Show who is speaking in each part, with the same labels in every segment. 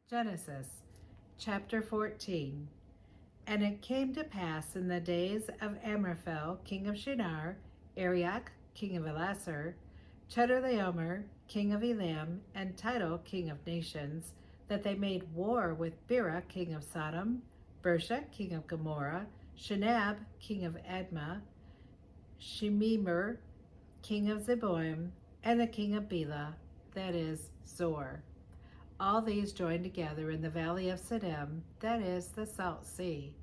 Speaker 1: Genesis chapter 14. And it came to pass in the days of Amraphel, king of Shinar, Arioch, king of Elasar, Chedorlaomer, king of Elam, and Tidal, king of nations, that they made war with Bera, king of Sodom, Bersha, king of Gomorrah, Shinab, king of Admah, Shemeber, king of Zeboim, and the king of Bela, that is, Zor. All these joined together in the valley of Siddim, that is, the Salt Sea.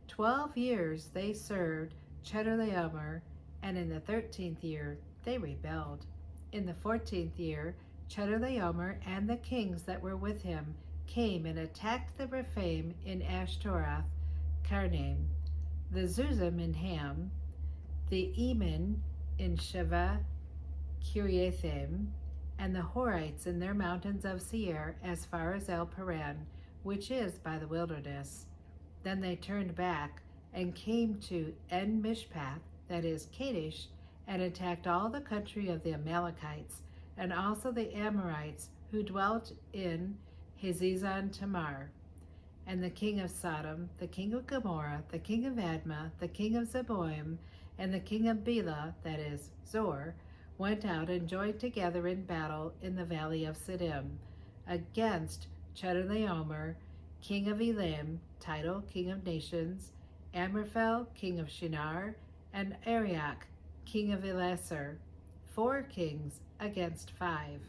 Speaker 1: 12 years they served Chedorlaomer, and in the 13th year they rebelled. In the 14th year, Chedorlaomer and the kings that were with him came and attacked the Rephaim in Ashtaroth Karnaim, the Zuzim in Ham, the Emin in Sheva Kiriathaim, and the Horites in their mountains of Seir as far as El Paran, which is by the wilderness. Then they turned back and came to En Mishpath, that is Kadesh, and attacked all the country of the Amalekites, and also the Amorites who dwelt in Hazezon Tamar. And the king of Sodom, the king of Gomorrah, the king of Admah, the king of Zeboim, and the king of Bela, that is Zor, went out and joined together in battle in the valley of Siddim against Chedorlaomer, king of Elam, Tidal, king of nations, Amraphel, king of Shinar, and Arioch, king of Elasar, 4 kings against 5.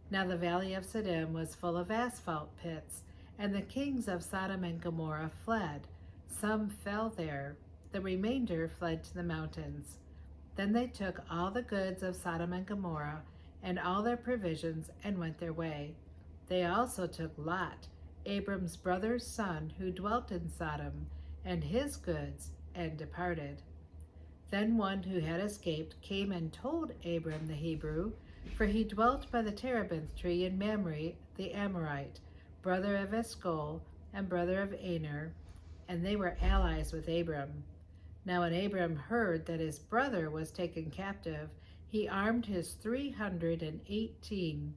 Speaker 1: Now the valley of Siddim was full of asphalt pits, and the kings of Sodom and Gomorrah fled. Some fell there, the remainder fled to the mountains. Then they took all the goods of Sodom and Gomorrah, and all their provisions, and went their way. They also took Lot, Abram's brother's son, who dwelt in Sodom, and his goods, and departed. Then one who had escaped came and told Abram the Hebrew, for he dwelt by the terebinth tree in Mamre the Amorite, brother of Eshcol, and brother of Aner, and they were allies with Abram. Now when Abram heard that his brother was taken captive, he armed his 318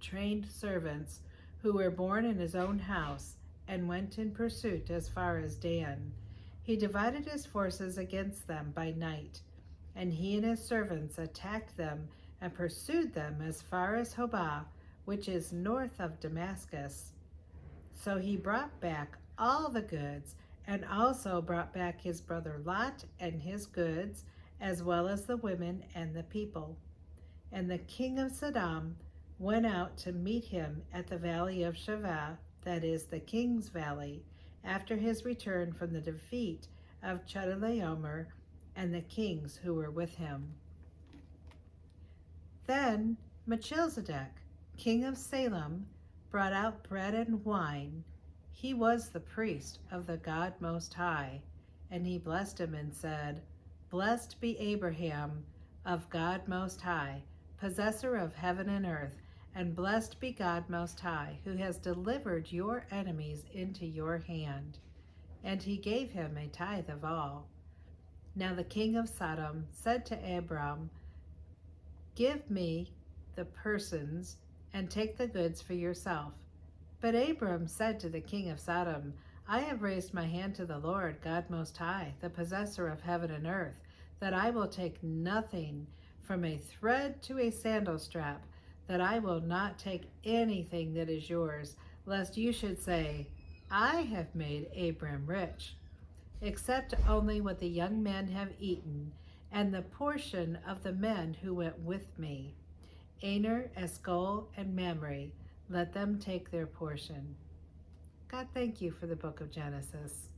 Speaker 1: trained servants who were born in his own house, and went in pursuit as far as Dan. He divided his forces against them by night, and he and his servants attacked them and pursued them as far as Hobah, which is north of Damascus. So he brought back all the goods, and also brought back his brother Lot and his goods, as well as the women and the people. And the king of Sodom went out to meet him at the valley of Shaveh, that is the king's valley, after his return from the defeat of Chedorlaomer and the kings who were with him. Then Melchizedek, king of Salem, brought out bread and wine. He was the priest of the God Most High, and he blessed him and said, Blessed be Abraham of God Most High, possessor of heaven and earth, and blessed be God Most High, who has delivered your enemies into your hand. And he gave him a tithe of all. Now the king of Sodom said to Abram, Give me the persons, and take the goods for yourself. But Abram said to the king of Sodom, I have raised my hand to the Lord, God Most High, the possessor of heaven and earth, that I will take nothing from a thread to a sandal strap, that I will not take anything that is yours, lest you should say, I have made Abram rich, except only what the young men have eaten, and the portion of the men who went with me, Aner, Eshcol, and Mamre. Let them take their portion. God, thank you for the book of Genesis.